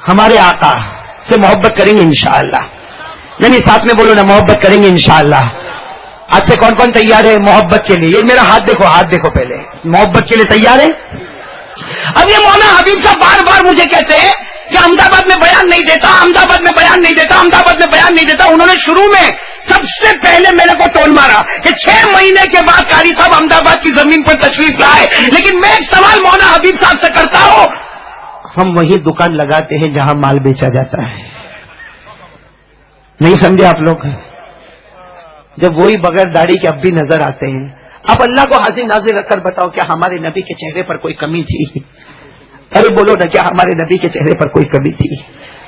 ہمارے آقا سے محبت کریں گے انشاءاللہ. نہیں ساتھ میں بولو نا, محبت کریں گے انشاءاللہ. آج سے کون کون تیار ہے محبت کے لیے؟ یہ میرا ہاتھ دیکھو پہلے. محبت کے لیے تیار ہے؟ اب یہ مولانا حبیب صاحب بار بار مجھے کہتے ہیں کہ احمد آباد میں بیان نہیں دیتا, احمد آباد میں بیان نہیں دیتا, احمد آباد میں بیان نہیں دیتا. انہوں نے شروع میں سب سے پہلے میرے کو ٹول مارا کہ 6 مہینے کے بعد قاری صاحب احمد آباد کی زمین پر تشریف لائے. لیکن میں ایک سوال مولانا حبیب صاحب سے کرتا ہوں, ہم وہی دکان لگاتے ہیں جہاں مال بیچا جاتا ہے. نہیں سمجھے آپ لوگ؟ جب وہی بغیر داڑھی کے اب بھی نظر آتے ہیں. اب اللہ کو حاضر ناظر رکھ کر بتاؤ, کیا ہمارے نبی کے چہرے پر کوئی کمی تھی؟ ارے بولو نا, کیا ہمارے نبی کے چہرے پر کوئی کمی تھی؟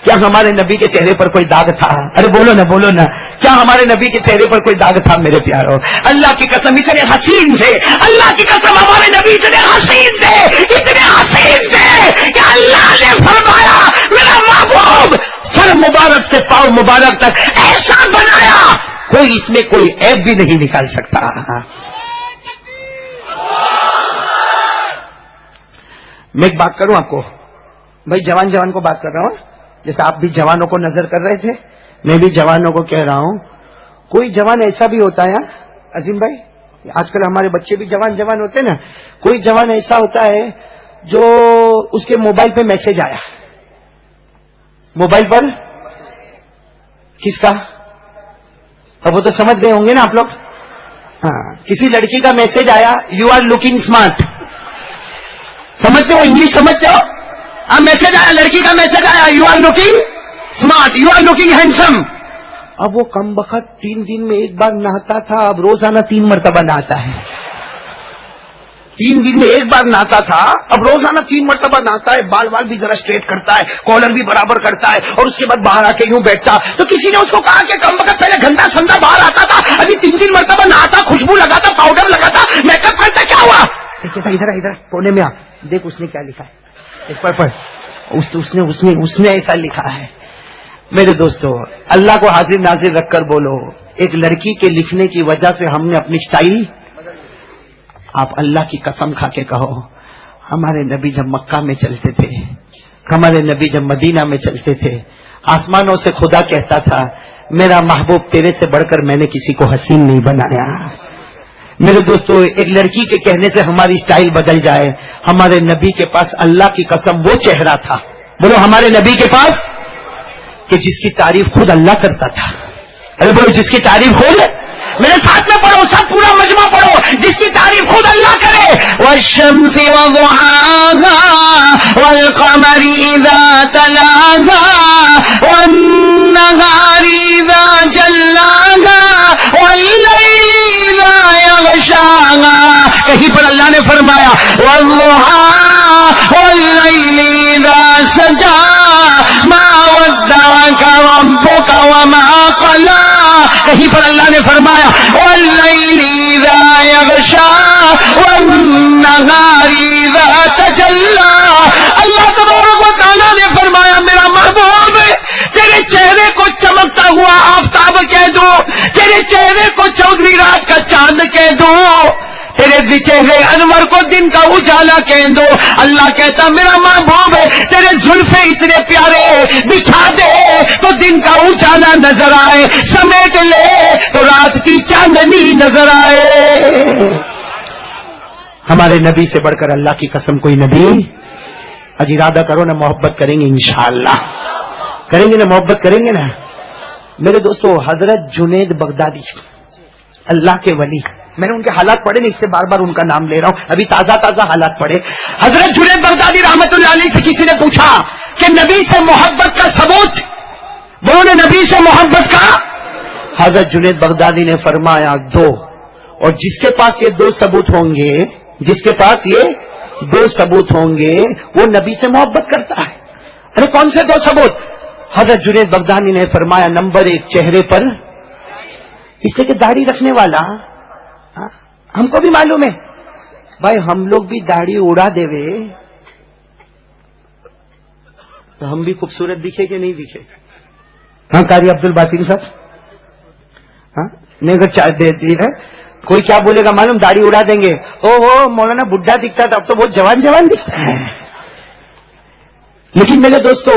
کیا ہمارے نبی کے چہرے پر کوئی داغ تھا؟ ارے بولو نا, کیا ہمارے نبی کے چہرے پر کوئی داغ تھا؟ میرے پیارو, اللہ کی قسم اتنے حسین تھے, اللہ کی قسم ہمارے نبی اتنے حسین تھے کہ اللہ نے فرمایا میرا محبوب سر مبارک سے پاؤں مبارک تک ایسا بنایا کوئی اس میں کوئی عیب بھی نہیں نکال سکتا. میں ایک بات کروں آپ کو بھائی, جوان کو بات کر رہا ہوں. جیسے آپ بھی جوانوں کو نظر کر رہے تھے, میں بھی جوانوں کو کہہ رہا ہوں, کوئی جوان ایسا بھی ہوتا ہے عظیم بھائی, آج کل ہمارے بچے بھی جوان ہوتے ہیں نا, کوئی جوان ایسا ہوتا ہے جو اس کے موبائل پہ میسج آیا, موبائل پر کس کا, اب وہ تو سمجھ گئے ہوں گے نا آپ لوگ. ہاں, کسی لڑکی کا میسج آیا, یو آر لوکنگ اسمارٹ. سمجھتے ہو انگلش سمجھتے ہو؟ ہاں, میسج آیا, لڑکی کا میسج آیا, you are looking smart, you are looking handsome. اب وہ کم بخت 3 دن میں ایک بار نہاتا تھا, اب روزانہ 3 مرتبہ نہاتا ہے. 3 دن میں ایک بار نہاتا تھا, اب روزانہ 3 مرتبہ نہاتا ہے. بال بھی ذرا اسٹریٹ کرتا ہے, کالر بھی برابر کرتا ہے, اور اس کے بعد باہر آ کے یوں بیٹھتا. تو کسی نے اس کو کہا کہ کم وقت پہلے گندا سندا باہر آتا تھا, ابھی 3 مرتبہ نہاتا, خوشبو لگاتا, پاؤڈر لگاتا, میک اپ کرتا, کیا ہوا؟ ادھر کونے میں آ, دیکھ اس نے کیا لکھا ہے, ایک پر پڑھ. اس نے ایسا لکھا ہے. میرے دوستو, اللہ کو حاضر ناظر رکھ کر بولو, ایک لڑکی کے لکھنے کی وجہ سے ہم نے اپنی اسٹائل. آپ اللہ کی قسم کھا کے کہو, ہمارے نبی جب مکہ میں چلتے تھے, ہمارے نبی جب مدینہ میں چلتے تھے, آسمانوں سے خدا کہتا تھا میرا محبوب تیرے سے بڑھ کر میں نے کسی کو حسین نہیں بنایا. میرے دوستو, ایک لڑکی کے کہنے سے ہماری اسٹائل بدل جائے. ہمارے نبی کے پاس اللہ کی قسم وہ چہرہ تھا, بولو ہمارے نبی کے پاس, کہ جس کی تعریف خود اللہ کرتا تھا. ارے بولو, جس کی تعریف خود, میرے ساتھ میں پڑھو, سب پورا مجمع پڑھو, جس کی تعریف خود اللہ کرے. والشمس وضحاها والقمر اذا تلاها والنهار اذا جلاها والليل اذا يغشاها. کہیں پر اللہ نے فرمایا والضحى والليل اذا سجى ما ودعك ربك وما قلى. کہیں پر اللہ نے فرمایا واللیل اذا یغشی والنہار اذا تجلی. اللہ تبارک و تعالیٰ نے فرمایا میرا محبوب تیرے چہرے کو چمکتا ہوا آفتاب کہہ دو, تیرے چہرے کو چودھری رات کا چاند کہہ دو, تیرے چہرے انور کو دن کا اجالا کہہ دو. اللہ کہتا میرا محبوب تیرے زلفے اتنے پیارے, بچھا دے تو دن کا اجالا نظر آئے, سمیٹ لے تو رات کی چاندنی نظر آئے. ہمارے نبی سے بڑھ کر اللہ کی قسم کوئی نبی. آج ارادہ کرو نا, محبت کریں گے انشاءاللہ, کریں گے نا, محبت کریں گے نا. میرے دوستو, حضرت جنید بغدادی اللہ کے ولی, میں نے ان کے حالات پڑھے نہیں, اس سے بار بار ان کا نام لے رہا ہوں, ابھی تازہ حالات پڑھے. حضرت جنید بغدادی رحمت اللہ علیہ سے کسی نے پوچھا کہ نبی سے محبت کا ثبوت, بولو نے نبی سے محبت کا. حضرت جنید بغدادی نے فرمایا 2, اور جس کے پاس یہ 2 ثبوت ہوں گے, جس کے پاس یہ 2 ثبوت ہوں گے وہ نبی سے محبت کرتا ہے. ارے کون سے 2 ثبوت؟ حضرت جنید بغدادی نے فرمایا نمبر 1 چہرے پر, اس لیے کہ داڑھی رکھنے والا, ہم کو بھی معلوم ہے بھائی, ہم لوگ بھی داڑھی اڑا دے وے تو ہم بھی خوبصورت دکھے کہ نہیں دکھے. ہاں قاری عبد الباطن صاحب, ہاں نہیں اگر چائے دیتی ہے کوئی کیا بولے گا معلوم, داڑھی اڑا دیں گے, او مولانا بڈھا دکھتا تھا, اب تو بہت جوان دکھتا ہے. لیکن میرے دوستو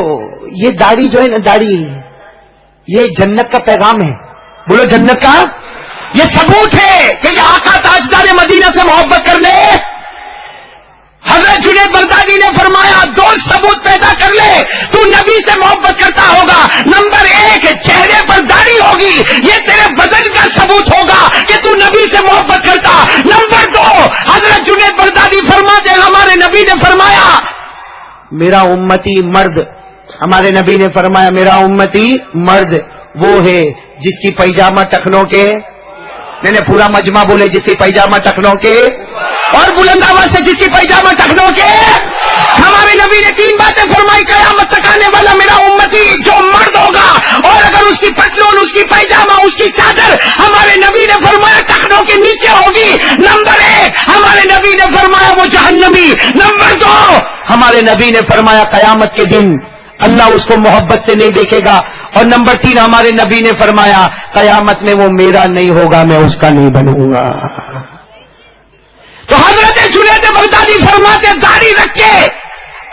یہ داڑھی جو ہے نا، داڑھی یہ جنت کا پیغام ہے. بولو جنت کا یہ ثبوت ہے کہ یہ آقا تاجدار مدینہ سے محبت کر لے. حضرت جنید بغدادی نے فرمایا دو ثبوت پیدا کر لے تو نبی سے محبت کرتا ہوگا. نمبر 1 چہرے پر داڑھی ہوگی، یہ تیرے بدن کا ثبوت ہوگا کہ تو نبی سے محبت کرتا. نمبر 2 حضرت جنید بغدادی فرماتے ہیں ہمارے نبی نے فرمایا میرا امتی مرد، ہمارے نبی نے فرمایا میرا امتی مرد وہ ہے جس کی پیجامہ ٹخنوں کے، نہیں پورا مجمع بولے، جس کی پیجامہ ٹخنوں کے، اور بلند آواز سے جس کی پیجامہ ٹخنوں کے. ہمارے نبی نے 3 باتیں فرمائی. قیامت تک آنے والا میرا امتی جو مرد ہوگا اور اگر اس کی پتلون، اس کی پیجامہ، اس کی چادر ہمارے نبی نے فرمایا ٹخنوں کے نیچے ہوگی. نمبر 1 ہمارے نبی نے فرمایا وہ جہنمی. نمبر 2 ہمارے نبی نے فرمایا قیامت کے دن اللہ اس کو محبت سے نہیں دیکھے گا. اور نمبر 3 ہمارے نبی نے فرمایا قیامت میں وہ میرا نہیں ہوگا، میں اس کا نہیں بنوں گا. تو حضرت جنید بغدادی فرماتے داڑھی رکھ کے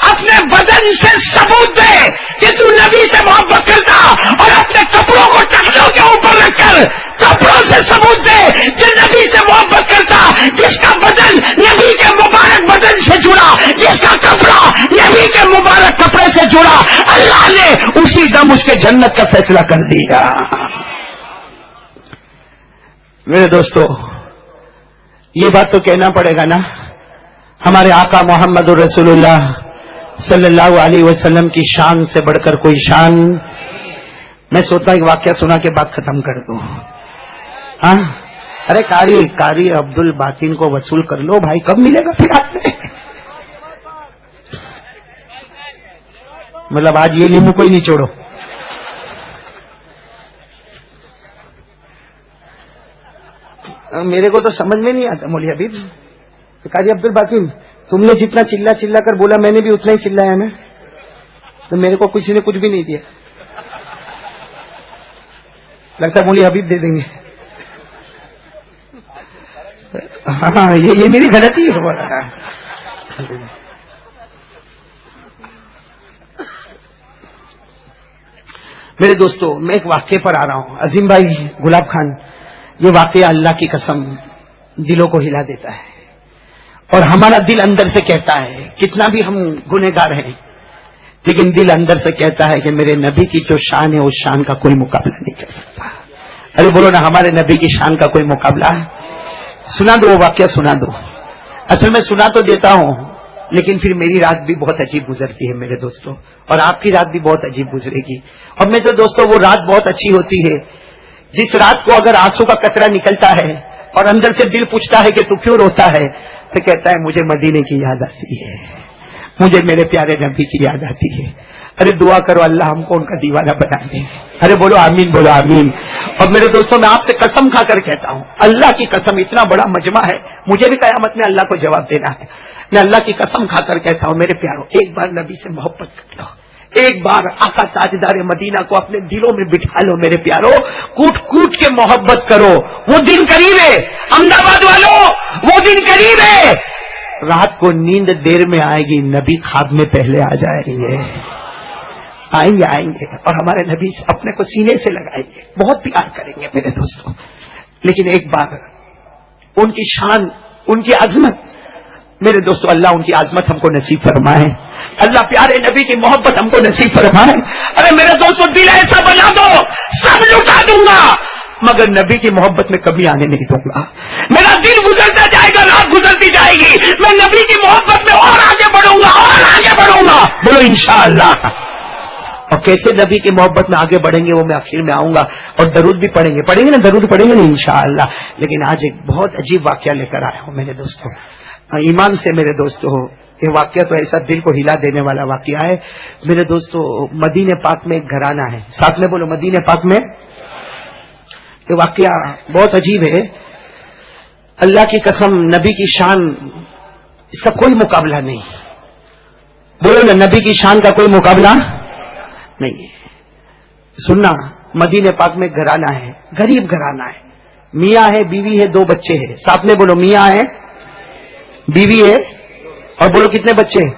اپنے بدن سے ثبوت دے کہ تو نبی سے محبت کرتا، اور اپنے کپڑوں کو ٹخنوں کے اوپر رکھ کر کپڑوں سے ثبوت دے کہ نبی سے محبت کرتا. جس کا بدن نبی کے مبارک بدن سے جڑا، جس کا کپڑا نبی کے مبارک کپڑے سے جڑا، اللہ نے اسی دم اس کے جنت کا فیصلہ کر دیا. میرے دوستو یہ بات تو کہنا پڑے گا نا، ہمارے آقا محمد الرسول اللہ صلی اللہ علیہ وسلم کی شان سے بڑھ کر کوئی شان. میں سوچتا ہوں ایک واقعہ سنا کے بات ختم کر دوں. ہاں ارے قاری عبد الباطن کو وصول کر لو بھائی، کب ملے گا پھر آپ نے؟ مطلب آج یہ لیمو کوئی نہیں چھوڑو. میرے کو تو سمجھ میں نہیں آتا مولوی حبیب، قاری عبد الباطن تم نے جتنا چلا کر بولا میں نے بھی اتنا ہی چلایا نا، تو میرے کو کسی نے کچھ بھی نہیں دیا. لگتا ہے مولوی حبیب دے دیں گے. ہاں یہ میری غلطی ہے. میرے دوستو میں ایک واقعے پر آ رہا ہوں. عظیم بھائی گلاب خان، یہ واقعہ اللہ کی قسم دلوں کو ہلا دیتا ہے، اور ہمارا دل اندر سے کہتا ہے کتنا بھی ہم گنہگار ہیں لیکن دل اندر سے کہتا ہے کہ میرے نبی کی جو شان ہے اس شان کا کوئی مقابلہ نہیں کر سکتا. ارے بولو نا ہمارے نبی کی شان کا کوئی مقابلہ ہے؟ سنا دو وہ واقعہ، سنا دو. اصل میں سنا تو دیتا ہوں لیکن پھر میری رات بھی بہت عجیب گزرتی ہے میرے دوستوں، اور آپ کی رات بھی بہت عجیب گزرے گی. اور میرے دوستوں وہ رات بہت اچھی ہوتی ہے جس رات کو اگر آنسو کا قطرہ نکلتا ہے اور اندر سے دل پوچھتا ہے کہ تو کیوں روتا ہے، تو کہتا ہے مجھے مدینے کی یاد آتی ہے، مجھے میرے پیارے نبی کی یاد آتی ہے. ارے دعا کرو اللہ ہم کو ان کا دیوانہ بنا دے. ارے بولو آمین، بولو آمین. اور میرے دوستوں میں آپ سے قسم کھا کر کہتا ہوں، اللہ کی قسم اتنا بڑا مجمع ہے، مجھے بھی قیامت میں اللہ کو جواب دینا ہے. میں اللہ کی قسم کھا کر کہتا ہوں میرے پیاروں ایک بار نبی سے محبت کر لو، ایک بار آقا تاجدار مدینہ کو اپنے دلوں میں بٹھا لو میرے پیاروں، کوٹ کوٹ کے محبت کرو. وہ دن قریب ہے احمد آباد والوں، وہ دن قریب ہے. رات کو نیند دیر میں آئے گی، نبی خواب میں پہلے آ جائیں گے، آئیں گے اور ہمارے نبی اپنے کو سینے سے لگائیں گے، بہت پیار کریں گے میرے دوستوں. لیکن ایک بار ان کی شان، ان کی عظمت، میرے دوستو اللہ ان کی عظمت ہم کو نصیب فرمائے، اللہ پیارے نبی کی محبت ہم کو نصیب فرمائے. ارے میرے دوستو دل ایسا بنا دو سب لٹا دوں گا مگر نبی کی محبت میں کبھی آنے نہیں دوں گا. میرا دن گزرتا جائے گا، رات گزرتی جائے گی، میں نبی کی محبت میں اور آگے بڑھوں گا اور آگے بڑھوں گا. بولو انشاءاللہ. اور کیسے نبی کی محبت میں آگے بڑھیں گے وہ میں آخر میں آؤں گا. اور درود بھی پڑھیں گے نا، درود پڑھیں گے نا انشاءاللہ. لیکن آج ایک بہت عجیب واقعہ لے کر آیا ہوں میرے دوستوں، ایمان سے میرے دوستوں. یہ واقعہ تو ایسا دل کو ہلا دینے والا واقعہ ہے میرے دوستوں. مدینہ پاک میں ایک گھرانہ ہے، ساتھ میں بولو مدینہ پاک میں. یہ واقعہ بہت عجیب ہے، اللہ کی قسم نبی کی شان اس کا کوئی مقابلہ نہیں. بولو نا نبی کی شان کا کوئی مقابلہ نہیں ہے. سننا، مدینہ پاک میں گھرانہ ہے، غریب گھرانہ ہے، میاں ہے، بیوی ہے، 2 بچے ہیں. ساتھ میں بولو میاں ہے، بیوی ہے، اور بولو کتنے بچے ہیں؟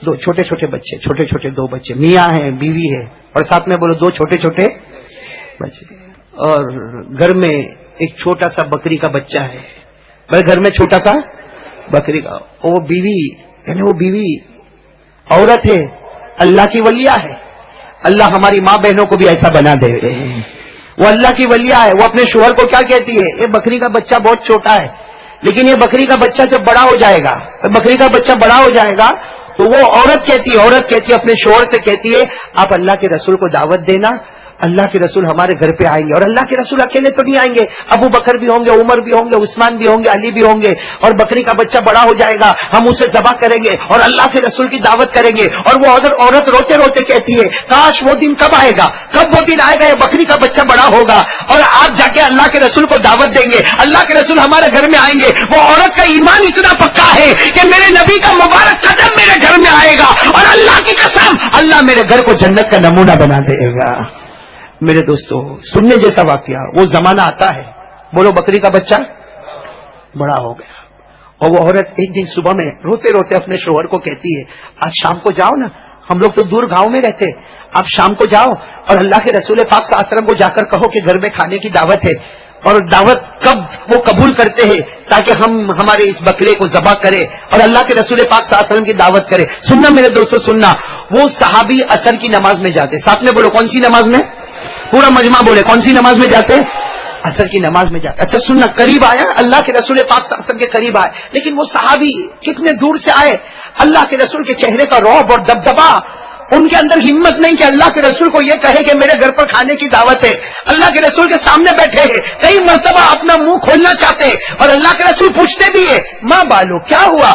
دو چھوٹے چھوٹے بچے، چھوٹے چھوٹے دو بچے، میاں ہے بیوی ہے، اور ساتھ میں بولو دو چھوٹے چھوٹے بچے، اور گھر میں ایک چھوٹا سا بکری کا بچہ ہے. بھائی گھر میں چھوٹا سا بکری کا، وہ بیوی یعنی وہ بیوی عورت ہے، اللہ کی ولیہ ہے. اللہ ہماری ماں بہنوں کو بھی ایسا بنا دے. وہ اللہ کی ولیہ ہے. وہ اپنے شوہر کو کیا کہتی ہے؟ یہ بکری کا بچہ بہت چھوٹا ہے، لیکن یہ بکری کا بچہ جب بڑا ہو جائے گا، بکری کا بچہ بڑا ہو جائے گا تو وہ عورت کہتی ہے اپنے شوہر سے کہتی ہے آپ اللہ کے رسول کو دعوت دینا، اللہ کے رسول ہمارے گھر پہ آئیں گے. اور اللہ کے رسول اکیلے تو نہیں آئیں گے، ابو بکر بھی ہوں گے، عمر بھی ہوں گے، عثمان بھی ہوں گے، علی بھی ہوں گے. اور بکری کا بچہ بڑا ہو جائے گا، ہم اسے ذبح کریں گے اور اللہ کے رسول کی دعوت کریں گے. اور وہ عورت روتے روتے کہتی ہے کاش وہ دن کب آئے گا، کب وہ دن آئے گا یہ بکری کا بچہ بڑا ہوگا اور آپ جا کے اللہ کے رسول کو دعوت دیں گے، اللہ کے رسول ہمارے گھر میں آئیں گے. وہ عورت کا ایمان اتنا پکا ہے کہ میرے نبی کا مبارک قدم میرے گھر میں آئے گا اور اللہ کی قسم اللہ میرے گھر کو جنت کا نمونہ بنا دے گا. میرے دوستو سننے جیسا واقعہ، وہ زمانہ آتا ہے، بولو بکری کا بچہ بڑا ہو گیا. اور وہ عورت ایک دن صبح میں روتے روتے اپنے شوہر کو کہتی ہے آج شام کو جاؤ نا، ہم لوگ تو دور گاؤں میں رہتے، آپ شام کو جاؤ اور اللہ کے رسول پاک صلی اللہ علیہ وسلم کو جا کر کہو کہ گھر میں کھانے کی دعوت ہے، اور دعوت کب وہ قبول کرتے ہیں تاکہ ہم ہمارے اس بکرے کو ذبح کرے اور اللہ کے رسول پاک صلی اللہ علیہ وسلم کی دعوت کرے. سننا میرے دوستو سننا، وہ صحابی عصر کی نماز میں جاتے، ساتھ میں بولو کون سی نماز میں، پورا مجمع بولے کون سی نماز میں جاتے؟ عصر کی نماز میں جاتے. اچھا سننا، قریب آیا اللہ کے رسول پاک صلی اللہ علیہ وسلم کے قریب آئے، لیکن وہ صحابی کتنے دور سے آئے، اللہ کے رسول کے چہرے کا رعب اور دبدبا، ان کے اندر ہمت نہیں کہ اللہ کے رسول کو یہ کہے کہ میرے گھر پر کھانے کی دعوت ہے. اللہ کے رسول کے سامنے بیٹھے ہیں، کئی مرتبہ اپنا منہ کھولنا چاہتے اور اللہ کے رسول پوچھتے بھی ہے ماں بالو کیا ہوا،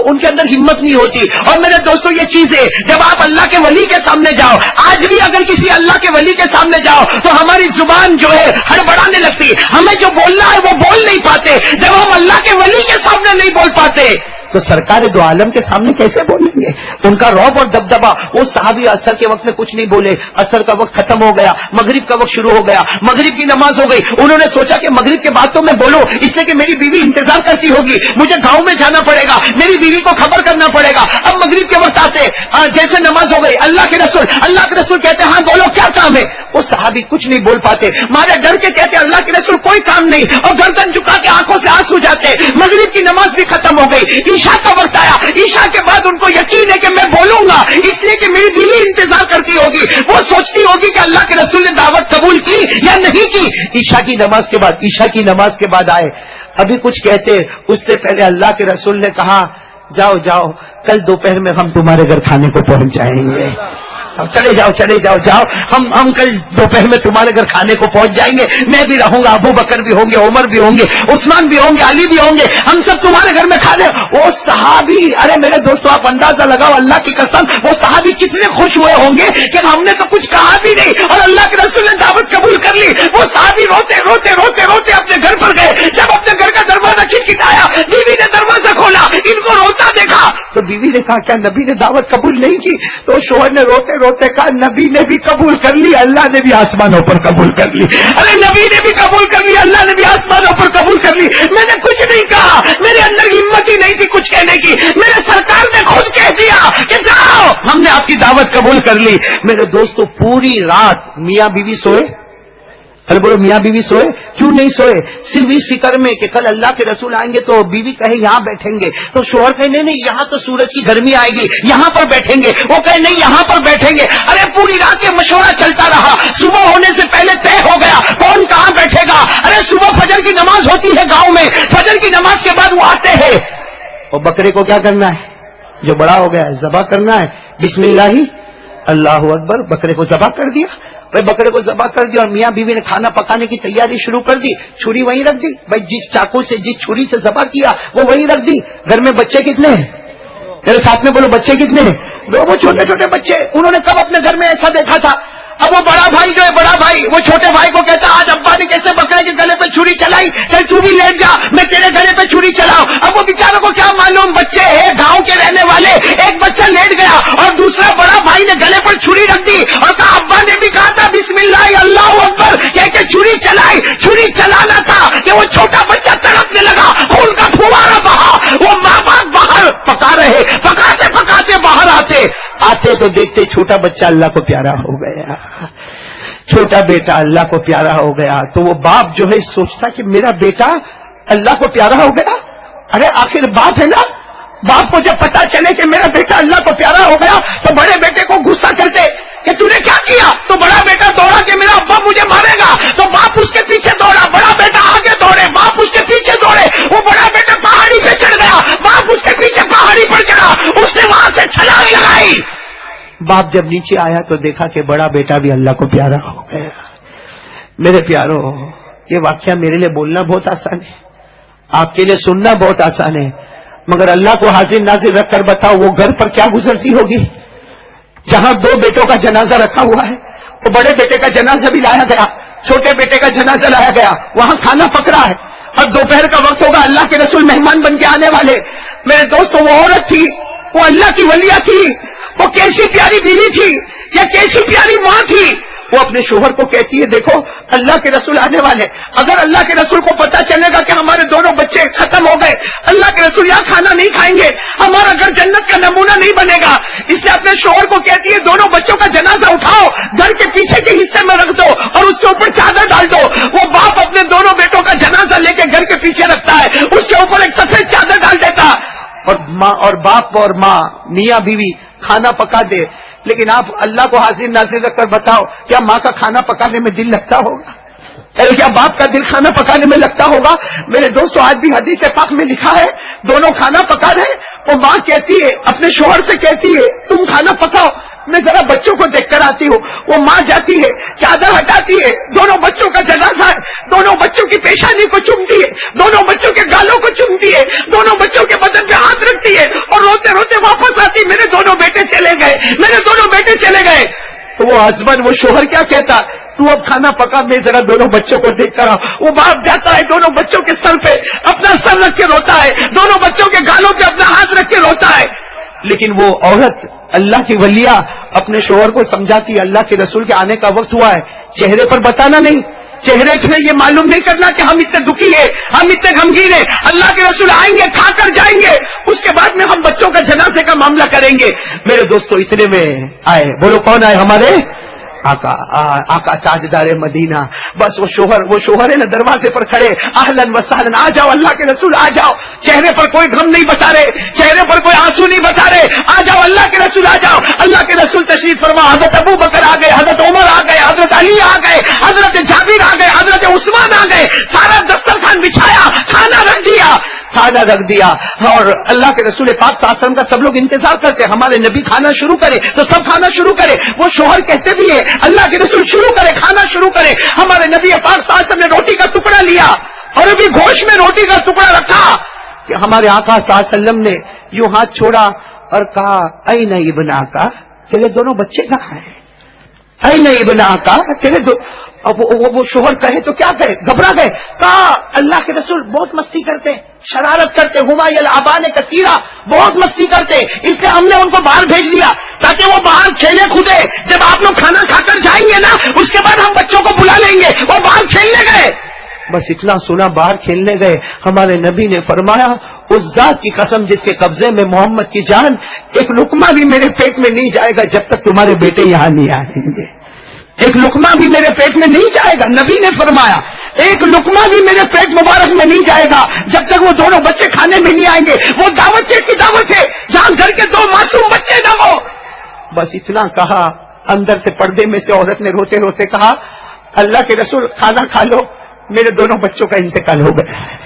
ان کے اندر ہمت نہیں ہوتی. اور میرے دوستو یہ چیز ہے جب آپ اللہ کے ولی کے سامنے جاؤ، آج بھی اگر کسی اللہ کے ولی کے سامنے جاؤ تو ہماری زبان جو ہے ہڑبڑانے لگتی، ہمیں جو بولنا ہے وہ بول نہیں پاتے. جب ہم اللہ کے ولی کے سامنے نہیں بول پاتے تو سرکار دو عالم کے سامنے کیسے بولیں گے؟ ان کا رعب اور دبدبا. وہ صحابی عصر کے وقت میں کچھ نہیں بولے، عصر کا وقت ختم ہو گیا، مغرب کا وقت شروع ہو گیا، مغرب کی نماز ہو گئی. انہوں نے سوچا کہ مغرب کے بعد تو میں بولوں، اس لیے کہ میری بیوی انتظار کرتی ہوگی، مجھے گاؤں میں جانا پڑے گا، میری بیوی کو خبر کرنا پڑے گا. اب مغرب کے وقت آتے جیسے نماز ہو گئی، اللہ کے رسول کہتے ہاں بولو کیا کام ہے. وہ صحابی کچھ نہیں بول پاتے، مارے ڈر کے کہتے اللہ کے رسول کوئی کام نہیں، اور گردن جھکا کے آنکھوں سے آنسو جاتے. مغرب کی نماز بھی ختم ہو گئی، عشاء کا وقت آیا، عشاء کے بعد ان کو یقین ہے کہ میں بولوں گا اس لیے کہ میری بیوی انتظار کرتی ہوگی، وہ سوچتی ہوگی کہ اللہ کے رسول نے دعوت قبول کی یا نہیں کی. عشاء کی نماز کے بعد آئے، ابھی کچھ کہتے اس سے پہلے اللہ کے رسول نے کہا جاؤ کل دوپہر میں ہم تمہارے گھر کھانے کو پہنچ جائیں گے، چلے جاؤ ہم کل دوپہر میں تمہارے گھر کھانے کو پہنچ جائیں گے، میں بھی رہوں گا، ابو بکر بھی ہوں گے، عمر بھی ہوں گے، عثمان بھی ہوں گے، علی بھی ہوں گے، ہم سب تمہارے گھر میں کھانے. وہ صحابی، ارے میرے دوستو آپ اندازہ لگاؤ اللہ کی قسم وہ صحابی کتنے خوش ہوئے ہوں گے کہ ہم نے تو کچھ کہا بھی نہیں اور اللہ کے رسول نے دعوت قبول کر لی. وہ صحابی روتے اپنے گھر پر گئے. جب اپنے گھر کا دروازہ کھٹکھٹایا، بیوی نے دروازہ کھولا، ان کو روتا دیکھا تو بیوی نے کہا کیا نبی نے دعوت قبول نہیں کی؟ تو شوہر نے روتے کہا نبی نے بھی قبول کر لی، اللہ نے بھی آسمانوں پر قبول کر لی. ارے نبی نے بھی قبول کر لی، اللہ نے بھی آسمانوں پر قبول کر لی. میں نے کچھ نہیں کہا، میرے اندر ہمت ہی نہیں تھی کچھ کہنے کی، میرے سرکار نے خود کہہ دیا کہ جاؤ ہم نے آپ کی دعوت قبول کر لی. میرے دوستو پوری رات میاں بیوی سوئے؟ ارے بولو میاں بیوی سوئے؟ کیوں نہیں سوئے؟ صرف اس فکر میں کہ کل اللہ کے رسول آئیں گے تو بیوی کہے یہاں بیٹھیں گے، تو شوہر کہے نہیں یہاں تو سورج کی گرمی آئے گی، یہاں پر بیٹھیں گے، وہ کہے نہیں یہاں پر بیٹھیں گے. ارے پوری رات یہ مشورہ چلتا رہا، صبح ہونے سے پہلے طے ہو گیا کون کہاں بیٹھے گا. ارے صبح فجر کی نماز ہوتی ہے گاؤں میں، فجر کی نماز کے بعد وہ آتے ہیں. اور بکرے کو کیا کرنا ہے؟ جو بڑا ہو گیا ہے ذبح کرنا ہے. بسم اللہ اکبر، بکرے کو ذبح کر دیا. بکرے کو ذبح کر دیا اور میاں بیوی نے کھانا پکانے کی تیاری شروع کر دی. چھری وہیں رکھ دی، بھائی جس چاقو سے جس چھری سے ذبح کیا وہ وہیں رکھ دی. گھر میں بچے کتنے ہیں؟ میرے ساتھ میں بولو بچے کتنے ہیں؟ وہ چھوٹے چھوٹے بچے. انہوں نے کب اپنے گھر میں ایسا دیکھا تھا؟ اب وہ بڑا بھائی جو ہے بڑا بھائی وہ چھوٹے بھائی کو کہتا آج ابا نے کیسے بکرے کے گلے پہ چھری چلائی، چل تو بھی لیٹ جا میں تیرے گلے پہ چھری چلاؤں. اب وہ بیچاروں کو کیا معلوم، بچے ہیں گاؤں کے رہنے والے. ایک بچہ لیٹ گیا اور دوسرا بڑا بھائی نے گلے پر چھری رکھ دی اور کہا ابا نے بھی کہا تھا بسم اللہ اکبر کہہ کے چھری چلائی. چھری چلانا تھا کہ وہ چھوٹا بچہ تڑپنے لگا، خون کا پھوارا بہا. وہ ماں باپ باہر پکا رہے، پکاتے باہر آ آتے تو دیکھتے چھوٹا بچہ اللہ کو پیارا ہو گیا, چھوٹا بیٹا اللہ کو پیارا ہو گیا. تو وہ باپ جو ہے سوچتا کہ میرا بیٹا اللہ کو پیارا ہو گیا. ارے آخر باپ ہے نا, باپ کو جب پتا چلے کہ میرا بیٹا اللہ کو پیارا ہو گیا تو بڑے بیٹے کو غصہ کرتے کہ تو نے کیا کیا. تو بڑا بیٹا دوڑا کہ میرا ابا مجھے مارے گا, تو باپ اس کے پیچھے دوڑا, بڑا بیٹا آگے دوڑے, باپ اس کے پیچھے دوڑے. وہ بڑا بیٹا پہاڑی پہ چڑھ گیا, باپ اس کے پیچھے پہاڑی پر چڑھا, اس نے وہاں سے چھلانگ لگائی. باپ جب نیچے آیا تو دیکھا کہ بڑا بیٹا بھی اللہ کو پیارا ہو گیا. میرے پیارو, یہ واقعہ میرے لیے بولنا بہت آسان ہے, آپ کے لیے سننا بہت آسان ہے, مگر اللہ کو حاضر ناظر رکھ کر بتاؤ وہ گھر پر کیا گزرتی ہوگی جہاں 2 بیٹوں کا جنازہ رکھا ہوا ہے. وہ بڑے بیٹے کا جنازہ بھی لایا گیا, چھوٹے بیٹے کا جنازہ لایا گیا, وہاں کھانا پک رہا ہے, اور دوپہر کا وقت ہوگا, اللہ کے رسول مہمان بن کے آنے والے. میرے دوستوں, وہ عورت تھی, وہ اللہ کی ولیہ تھی, وہ کیسی پیاری بیوی تھی, یا کیسی پیاری ماں تھی. وہ اپنے شوہر کو کہتی ہے دیکھو اللہ کے رسول آنے والے, اگر اللہ کے رسول کو پتا چلے گا کہ ہمارے دونوں بچے ختم ہو گئے, اللہ کے رسول یہاں کھانا نہیں کھائیں گے, ہمارا گھر جنت کا نمونہ نہیں بنے گا. اس لیے اپنے شوہر کو کہتی ہے دونوں بچوں کا جنازہ اٹھاؤ, گھر کے پیچھے کے حصے میں رکھ دو اور اس کے اوپر چادر ڈال دو. وہ باپ اپنے دونوں بیٹوں کا جنازہ لے کے گھر کے پیچھے رکھتا ہے, اس کے اوپر ایک سفید چادر ڈال دیتا, اور ماں اور باپ اور ماں میاں بیوی کھانا پکا دے. لیکن آپ اللہ کو حاضر ناظر رکھ کر بتاؤ, کیا ماں کا کھانا پکانے میں دل لگتا ہوگا؟ کیا باپ کا دل کھانا پکانے میں لگتا ہوگا؟ میرے دوستو, آج بھی حدیث پاک میں لکھا ہے دونوں کھانا پکا رہے, وہ ماں کہتی ہے اپنے شوہر سے کہتی ہے تم کھانا پکاؤ, میں ذرا بچوں کو دیکھ کر آتی ہوں. وہ ماں جاتی ہے, چادر ہٹاتی ہے, دونوں بچوں کا جنازہ ہے, دونوں بچوں کی پیشانی کو چومتی ہے, دونوں بچوں کے گالوں کو چومتی ہے, دونوں بچوں کے بدن پہ ہاتھ رکھتی ہے, اور روتے روتے واپس آتی, میرے دونوں بیٹے چلے گئے, میرے دونوں بیٹے چلے گئے. تو وہ ہسبینڈ, وہ شوہر کیا کہتا, تو اب کھانا پکا, میں ذرا دونوں بچوں کو دیکھ کر آؤں. وہ باپ جاتا ہے, دونوں بچوں کے سر پہ اپنا سر رکھ کے روتا ہے, دونوں بچوں کے گالوں پہ اپنا ہاتھ رکھ کے روتا ہے. لیکن وہ عورت اللہ کی ولیہ اپنے شوہر کو سمجھاتی, اللہ کے رسول کے آنے کا وقت ہوا ہے, چہرے پر بتانا نہیں, چہرے سے یہ معلوم نہیں کرنا کہ ہم اتنے دکھی ہیں, ہم اتنے غمگین ہیں. اللہ کے رسول آئیں گے, کھا کر جائیں گے, اس کے بعد میں ہم بچوں کا جنازے کا معاملہ کریں گے. میرے دوستو, اتنے میں آئے, بولو کون آئے؟ ہمارے آقا, آقا تاجدار مدینہ. بس وہ شوہر ہے نا دروازے پر کھڑے, اہلاً و سہلاً, آ جاؤ اللہ کے رسول آ جاؤ. چہرے پر کوئی غم نہیں بتا رہے, چہرے پر کوئی آنسو نہیں بتا رہے, آ جاؤ اللہ کے رسول آ جاؤ. اللہ کے رسول تشریف فرما, حضرت ابو بکر آ گئے, حضرت عمر آ گئے, حضرت علی آ گئے, حضرت جابر آ گئے, حضرت عثمان آ گئے. سارا دسترخوان بچھایا, کھانا رکھ دیا, اور اللہ کے رسول پاک صلی اللہ علیہ وسلم کا سب لوگ انتظار کرتے, ہمارے نبی کھانا شروع کرے تو سب کھانا شروع کرے. وہ شوہر کہتے بھی ہے اللہ کے رسول شروع کرے, کھانا شروع کرے. ہمارے نبی پاک صلی اللہ علیہ وسلم نے روٹی کا ٹکڑا لیا اور ابھی گوشت میں روٹی کا ٹکڑا رکھا کہ ہمارے آقا صلی اللہ علیہ وسلم نے یوں ہاتھ چھوڑا اور کہا این ابن آقا, تیرے دونوں بچے کہاں ہیں؟ این ابن آقا, تیرے دو. وہ شوہر کہے تو کیا کہے, گھبرا گئے. کہا اللہ کے رسول بہت مستی کرتے, شرارت کرتے, ہما یلعبان کثیرا, بہت مستی کرتے, اس لیے ہم نے ان کو باہر بھیج دیا تاکہ وہ باہر کھیلے کودے. جب آپ لوگ کھانا کھا کر جائیں گے نا, اس کے بعد ہم بچوں کو بلا لیں گے. وہ باہر کھیلنے گئے. بس اتنا سنا, باہر کھیلنے گئے. ہمارے نبی نے فرمایا اس ذات کی قسم جس کے قبضے میں محمد کی جان, ایک لقمہ بھی میرے پیٹ میں نہیں جائے گا جب تک تمہارے بیٹے یہاں نہیں آئیں گے. ایک لقمہ بھی میرے پیٹ میں نہیں جائے گا. نبی نے فرمایا ایک لقمہ بھی میرے پیٹ مبارک میں نہیں جائے گا جب تک وہ دونوں بچے کھانے میں نہیں آئیں گے. وہ دعوت کیسی دعوت ہے جہاں گھر کے 2 معصوم بچے نہ ہو. بس اتنا کہا, اندر سے پردے میں سے عورت نے روتے روتے کہا اللہ کے رسول کھانا کھا لو, میرے دونوں بچوں کا انتقال ہو گیا ہے,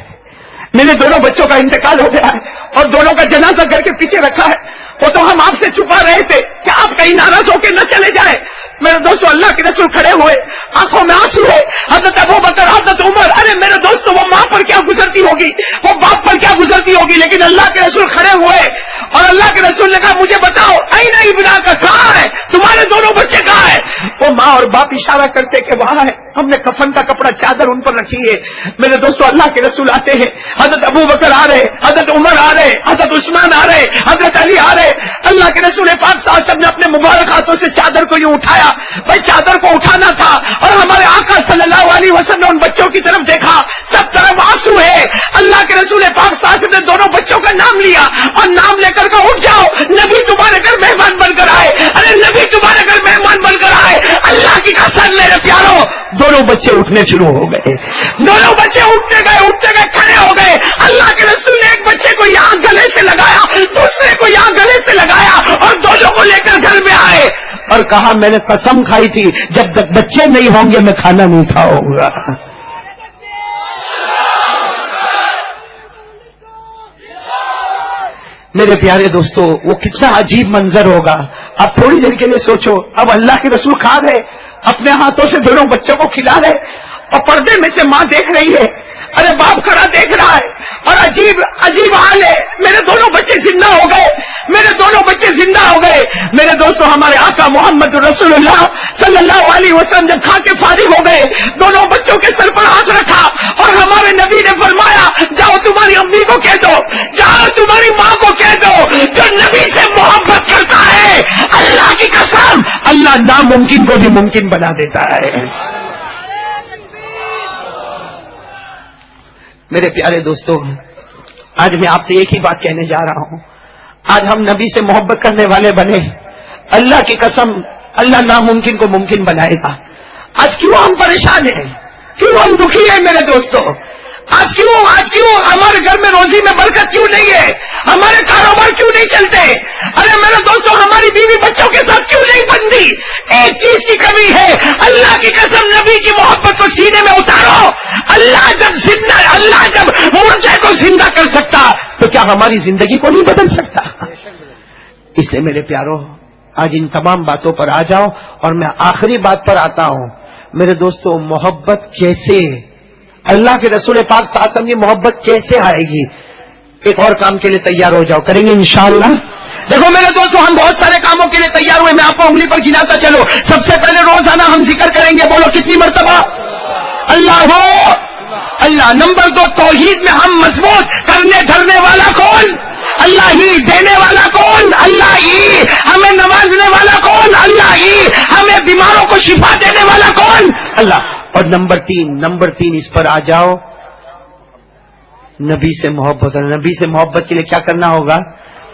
میرے دونوں بچوں کا انتقال ہو گیا ہے, اور دونوں کا جنازہ گھر کے پیچھے رکھا ہے. وہ تو ہم آپ سے چھپا رہے تھے کہ آپ کہیں ناراض ہو کے نہ چلے جائیں. میرے دوستو, اللہ کے رسول کھڑے ہوئے, آنکھوں میں آنسو ہے. حضرت ابو بکر, حضرت عمر, ارے میرے دوستو وہ ماں پر کیا گزرتی ہوگی, وہ باپ پر کیا گزرتی ہوگی. لیکن اللہ کے رسول کھڑے ہوئے اور اللہ کے رسول نے کہا مجھے بتاؤ این ابن کا کہاں ہے, تمہارے دونوں بچے کہاں ہیں. وہ ماں اور باپ اشارہ کرتے کہ وہاں ہے, ہم نے کفن کا کپڑا چادر ان پر رکھی ہے. میرے دوستو, اللہ کے رسول آتے ہیں, حضرت ابو بکر آ رہے, حضرت عمر آ رہے, حضرت عثمان آ رہے, حضرت علی آ رہے. اللہ کے رسول پاک صلی اللہ علیہ وسلم نے اپنے مبارک ہاتھوں سے چادر کو یوں اٹھایا. بھائی چادر کو اٹھانا تھا, اور ہمارے آقا صلی اللہ علیہ وسلم نے ان بچوں کی طرف دیکھا, سب طرف آنسو آنسو ہے. اللہ کے رسول پاک صلی اللہ علیہ وسلم نے دونوں بچوں کا نام لیا اور نام لے کر اٹھ جاؤ, نبی تمہارے گھر مہمان بن کر آئے. ارے نبی تمہارے گھر مہمان بن کر آئے. اللہ کی قسم میرے پیاروں, دونوں بچے اٹھنے شروع ہو گئے. دونوں بچے اٹھتے گئے کھڑے ہو گئے. اللہ کے رسول نے ایک بچے کو یہاں گلے سے لگایا, دوسرے کو یہاں گلے سے لگایا اور دونوں کو لے کر گھر میں آئے اور کہا میں نے قسم کھائی تھی جب تک بچے نہیں ہوں گے میں کھانا نہیں کھاؤں گا. میرے پیارے دوستو, وہ کتنا عجیب منظر ہوگا. اب تھوڑی دیر کے لیے سوچو, اب اللہ کے رسول کھا گئے, اپنے ہاتھوں سے دونوں بچوں کو کھلا رہے اور پردے میں سے ماں دیکھ رہی ہے, ارے باپ کھڑا دیکھ رہا ہے اور عجیب حال ہے. میرے دونوں بچے زندہ ہو گئے, میرے دونوں بچے زندہ ہو گئے. میرے دوستو, ہمارے آقا محمد رسول اللہ صلی اللہ علیہ وسلم جب کھا کے فارغ ہو گئے, دونوں بچوں کے سر پر ہاتھ رکھا اور ہمارے نبی نے فرمایا جاؤ تمہاری امی کو کہہ دو, جاؤ تمہاری ماں کو کہہ دو, جو نبی سے محبت کرتا ہے اللہ کی قسم اللہ ناممکن کو بھی ممکن بنا دیتا ہے. میرے پیارے دوستو, آج میں آپ سے ایک ہی بات کہنے جا رہا ہوں. آج ہم نبی سے محبت کرنے والے بنے, اللہ کی قسم اللہ ناممکن کو ممکن بنائے گا. آج کیوں ہم پریشان ہیں, کیوں ہم دکھی ہیں میرے دوستو؟ آج کیوں ہمارے گھر میں روزی میں برکت کیوں نہیں ہے, ہمارے کاروبار کیوں نہیں چلتے؟ ارے میرے دوستو, ہماری بیوی بچوں کے ساتھ کیوں نہیں بنتی؟ ایک چیز کی کمی ہے, اللہ کی قسم نبی کی محبت کو سینے میں اتارو. اللہ جب مردے کو زندہ کر سکتا تو کیا ہماری زندگی کو نہیں بدل سکتا؟ اس لیے میرے پیارو, آج ان تمام باتوں پر آ جاؤ اور میں آخری بات پر آتا ہوں. میرے دوستو, محبت کیسے, اللہ کے رسول پاک صلی اللہ علیہ وسلم کی محبت کیسے آئے گی؟ ایک اور کام کے لیے تیار ہو جاؤ, کریں گے انشاءاللہ. دیکھو میرے دوستو, ہم بہت سارے کاموں کے لیے تیار ہوئے, میں آپ کو انگلی پر گناتا چلو. سب سے پہلے روزانہ ہم ذکر کریں گے, بولو کتنی مرتبہ؟ اللہ ہو اللہ. نمبر 2, توحید میں ہم مضبوط کرنے دھرنے والا کون؟ اللہ ہی. دینے والا کون؟ اللہ ہی. ہمیں نوازنے والا کون؟ اللہ ہی. ہمیں بیماروں کو شفا دینے والا کون؟ اللہ. اور نمبر 3 اس پر آ جاؤ, نبی سے محبت. نبی سے محبت کے لیے کیا کرنا ہوگا؟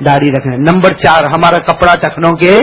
داڑھی رکھنا. نمبر 4, ہمارا کپڑا ٹخنوں کے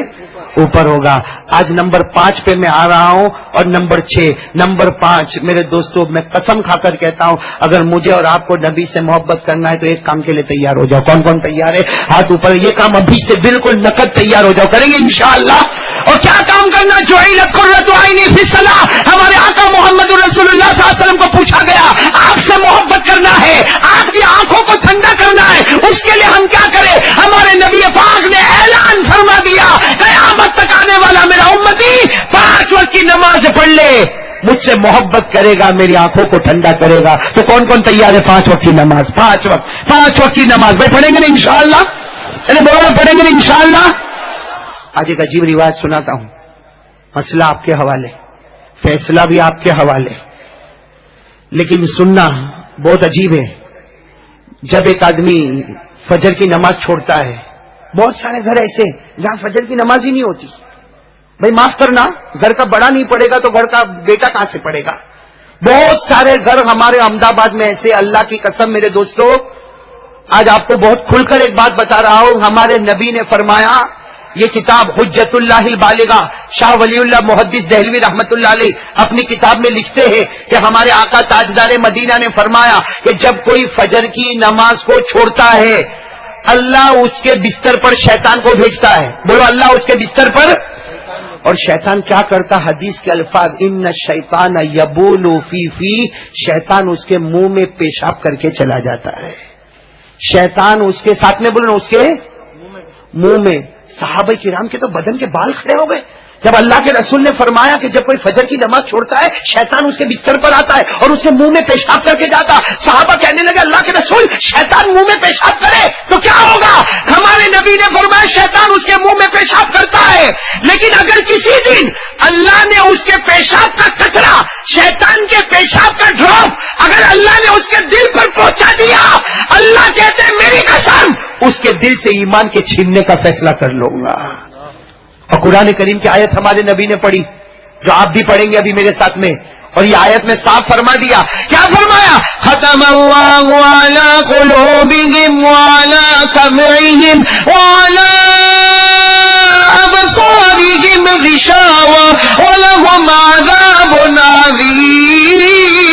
اوپر ہوگا. آج نمبر 5 پہ میں آ رہا ہوں. اور نمبر 5 میرے دوستو, میں قسم کھا کر کہتا ہوں, اگر مجھے اور آپ کو نبی سے محبت کرنا ہے تو ایک کام کے لیے تیار ہو جاؤ. کون کون تیار ہے؟ ہاتھ اوپر. یہ کام ابھی سے بالکل نقد تیار ہو جاؤ, کریں گے انشاءاللہ. اور کیا کام کرنا؟ جعلت قرۃ عینی فی الصلاۃ. ہمارے آقا محمد رسول اللہ صلی اللہ علیہ وسلم کو پوچھا گیا, آپ سے محبت کرنا ہے, آپ کی آنکھوں کو ٹھنڈا کرنا ہے, اس کے لیے ہم کیا کریں؟ ہمارے نبی پاک نے اعلان فرما دیا, قیامت تک آنے والا میرا امتی 5 وقت کی نماز پڑھ لے, مجھ سے محبت کرے گا, میری آنکھوں کو ٹھنڈا کرے گا. تو کون کون تیار ہے 5 وقت کی نماز؟ 5 وقت کی نماز بھائی پڑھیں گے نا انشاءاللہ؟ ارے بولو, پڑھیں گے نا انشاءاللہ؟ آج ایک عجیب روایت سناتا ہوں, مسئلہ آپ کے حوالے, فیصلہ بھی آپ کے حوالے, لیکن سننا بہت عجیب ہے. جب ایک آدمی فجر کی نماز چھوڑتا ہے, بہت سارے گھر ایسے جہاں فجر کی نماز ہی نہیں ہوتی. بھائی معاف کرنا, گھر کا بڑا نہیں پڑے گا تو گھر کا بیٹا کہاں سے پڑے گا؟ بہت سارے گھر ہمارے احمد آباد میں ایسے, اللہ کی قسم میرے دوستو, آج آپ کو بہت کھل کر ایک بات بتا رہا ہوں. ہمارے نبی نے فرمایا, یہ کتاب حجت اللہ البالغہ, شاہ ولی اللہ محدث دہلوی رحمت اللہ علیہ اپنی کتاب میں لکھتے ہیں کہ ہمارے آقا تاجدار مدینہ نے فرمایا کہ جب کوئی فجر کی نماز کو چھوڑتا ہے, اللہ اس کے بستر پر شیطان کو بھیجتا ہے. بولو, اللہ اس کے بستر پر. اور شیطان کیا کرتا؟ حدیث کے الفاظ, ان الشیطان یبول فی, شیطان اس کے منہ میں پیشاب کر کے چلا جاتا ہے. شیطان اس کے ساتھ میں بولو, اس کے منہ میں. صحابہ کرام کے تو بدن کے بال کھڑے ہو گئے جب اللہ کے رسول نے فرمایا کہ جب کوئی فجر کی نماز چھوڑتا ہے شیطان اس کے بستر پر آتا ہے اور اس کے منہ میں پیشاب کر کے جاتا. صحابہ کہنے لگے, اللہ کے رسول, شیطان منہ میں پیشاب کرے تو کیا ہوگا؟ ہمارے نبی نے فرمایا, شیطان اس کے منہ میں پیشاب کرتا ہے, لیکن اگر کسی دن اللہ نے اس کے پیشاب کا کچرا, شیطان کے پیشاب کا ڈراپ اگر اللہ نے اس کے دل پر پہنچا دیا, اللہ کہتے ہیں میری قسم اس کے دل سے ایمان کے چھیننے کا فیصلہ کر لوں گا. اور قرآن کریم کی آیت ہمارے نبی نے پڑھی, جو آپ بھی پڑھیں گے ابھی میرے ساتھ میں, اور یہ آیت میں صاف فرما دیا. کیا فرمایا؟ ختم اللہ علی قلوبہم وعلی سمعہم وعلی ابصارہم غشاوہ ولہم عذاب عظیم.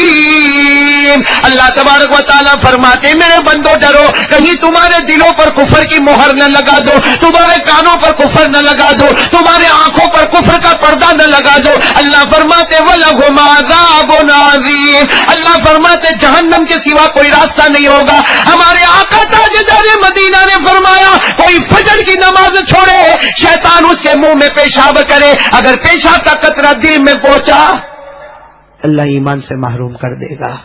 اللہ تبارک و تعالیٰ فرماتے میرے بندو ڈرو کہیں تمہارے دلوں پر کفر کی مہر نہ لگا دو, تمہارے کانوں پر کفر نہ لگا دو, تمہارے آنکھوں پر کفر کا پردہ نہ لگا دو. اللہ فرماتے وَلَهُمْ عَذَابٌ عَظِيمٌ. اللہ فرماتے جہنم کے سوا کوئی راستہ نہیں ہوگا. ہمارے آقا تاجدار مدینہ نے فرمایا کوئی فجر کی نماز چھوڑے شیطان اس کے منہ میں پیشاب کرے, اگر پیشاب کا قطرہ دل میں پہنچا اللہ ایمان سے محروم کر دے گا.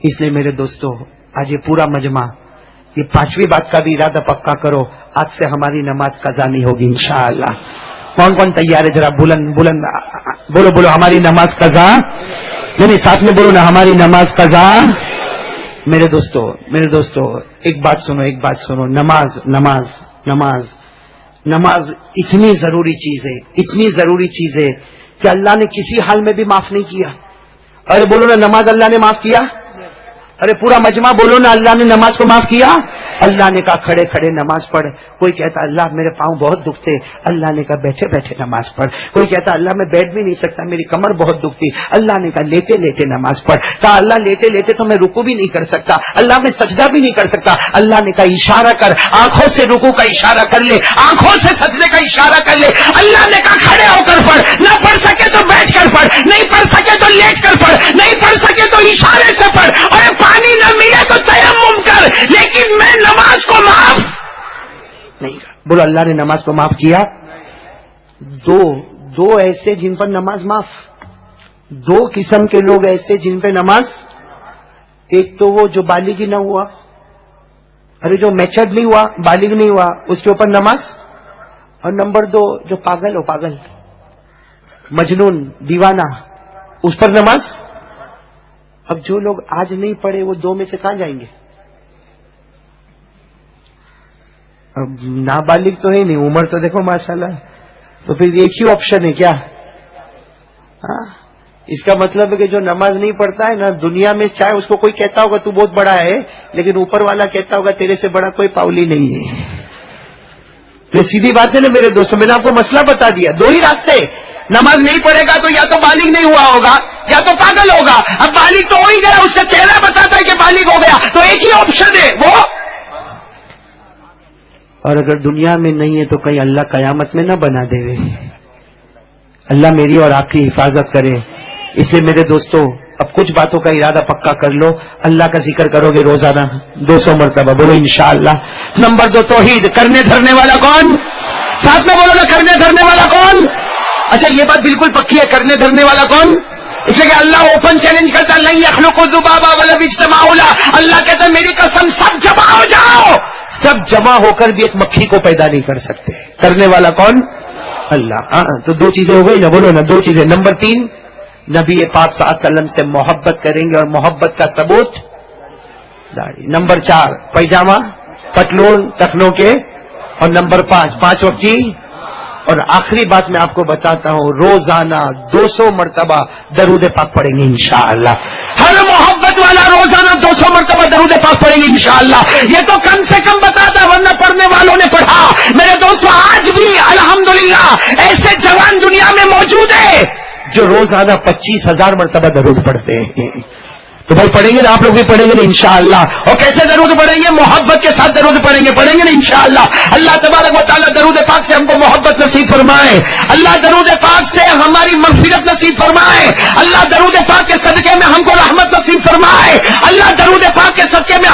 اس لیے میرے دوستو آج یہ پورا مجمع یہ پانچویں بات کا بھی ارادہ پکا کرو, آج سے ہماری نماز قضا نہیں ہوگی انشاءاللہ. کون کون تیار ہے؟ ذرا بلند بلند بولو بولو ہماری نماز قضا. نہیں ساتھ میں بولو نا ہماری نماز قضا. میرے دوستو ایک بات سنو, نماز اتنی ضروری چیز ہے کہ اللہ نے کسی حال میں بھی معاف نہیں کیا. ارے بولو نا نماز اللہ نے معاف کیا. ارے پورا مجمع بولو نا اللہ نے نماز کو معاف کیا. اللہ نے کہا کھڑے کھڑے نماز پڑھ. کوئی کہتا اللہ میرے پاؤں بہت دکھتے, اللہ نے کہا بیٹھے بیٹھے نماز پڑھ. کوئی کہتا اللہ میں بیٹھ بھی نہیں سکتا میری کمر بہت دکھتی, اللہ نے کہا لیٹے لیٹے نماز پڑھ. کہا اللہ لیٹے لیٹے تو میں رکوع بھی نہیں کر سکتا, اللہ میں سجدہ بھی نہیں کر سکتا. اللہ نے کہا اشارہ کر, آنکھوں سے رکوع کا اشارہ کر لے, آنکھوں سے سجدے کا اشارہ کر لے. اللہ نے کہا کھڑے ہو کر پڑھ, نہ پڑھ سکے تو بیٹھ کر پڑھ, نہیں پڑھ سکے تو لیٹ کر پڑھ, نہیں پڑھ سکے تو اشارے سے پڑھ, اور پانی نہ ملے تو تیمم کر, لیکن میں نماز کو معاف نہیں کر. بولو اللہ نے نماز کو معاف کیا. دو ایسے جن پر نماز معاف, دو قسم کے لوگ ایسے جن پہ نماز, ایک تو وہ جو بالغ نہ ہوا, ارے جو میچرڈ نہیں ہوا, بالغ نہیں ہوا, اس کے اوپر نماز. اور نمبر دو جو پاگل ہو, پاگل مجنون دیوانہ, اس پر نماز. اب جو لوگ آج نہیں پڑھے وہ دو میں سے کہاں جائیں گے؟ اب نابالغ تو ہے نہیں, عمر تو دیکھو ماشاءاللہ, تو پھر ایک ہی آپشن ہے کیا؟ اس کا مطلب ہے کہ جو نماز نہیں پڑھتا ہے نا دنیا میں, چاہے اس کو کوئی کہتا ہوگا تو بہت بڑا ہے, لیکن اوپر والا کہتا ہوگا تیرے سے بڑا کوئی پاولی نہیں ہے. سیدھی بات ہے نا میرے دوستوں, میں نے آپ کو مسئلہ بتا دیا. دو ہی راستے, نماز نہیں پڑھے گا تو یا تو بالغ نہیں ہوا ہوگا یا تو پاگل ہوگا. اب بالغ تو ہو ہی گیا, اس کا چہرہ بتاتا ہے کہ بالغ ہو گیا, تو ایک ہی آپشن ہے وہ. اور اگر دنیا میں نہیں ہے تو کہیں اللہ قیامت میں نہ بنا دے. اللہ میری اور آپ کی حفاظت کرے. اس لیے میرے دوستو اب کچھ باتوں کا ارادہ پکا کر لو. اللہ کا ذکر کرو گے روزانہ 200 مرتبہ, بولو انشاءاللہ. نمبر 2 توحید. کرنے دھرنے والا کون؟ ساتھ میں بولو نا, کرنے دھرنے والا کون؟ اچھا یہ بات بالکل پکی ہے, کرنے دھرنے والا کون؟ اس لیے کہ اللہ اوپن چیلنج کرتا ہے, نہیں یخلق ذبابا ولو اجتمعوا له. اللہ کہتا ہے میری قسم سب جمع ہو جاؤ, سب جمع ہو کر بھی ایک مکھی کو پیدا نہیں کر سکتے. کرنے والا کون؟ اللہ. تو دو چیزیں ہو گئی نا, بولو نا دو چیزیں. نمبر 3 نبی پاک صلی اللہ علیہ وسلم سے محبت کریں گے, اور محبت کا ثبوت داڑھی. نمبر 4 پیجامہ پتلون ٹخنوں کے. اور نمبر 5 وقت کی. اور آخری بات میں آپ کو بتاتا ہوں, روزانہ 200 مرتبہ درود پاک پڑھیں گے انشاءاللہ. ہر محبت والا روزانہ 200 مرتبہ درود پاک پڑھیں گے انشاءاللہ. یہ تو کم سے کم بتاتا, ورنہ پڑھنے والوں نے پڑھا. میرے دوستو آج بھی الحمدللہ ایسے جوان دنیا میں موجود ہے جو روزانہ 25,000 مرتبہ درود پڑھتے ہیں. تو بھائی پڑھیں گے نا, آپ لوگ بھی پڑھیں گے نا انشاءاللہ. اور کیسے درود پڑھیں گے؟ محبت کے ساتھ درود پڑھیں گے نا انشاءاللہ. اللہ تبارک و تعالیٰ درود پاک سے ہم کو محبت نصیب فرمائے. اللہ درود پاک سے ہماری مغفرت نصیب فرمائے. اللہ درود پاک کے صدقے میں ہم کو رحمت نصیب فرمائے. اللہ درود پاک کے صدقے میں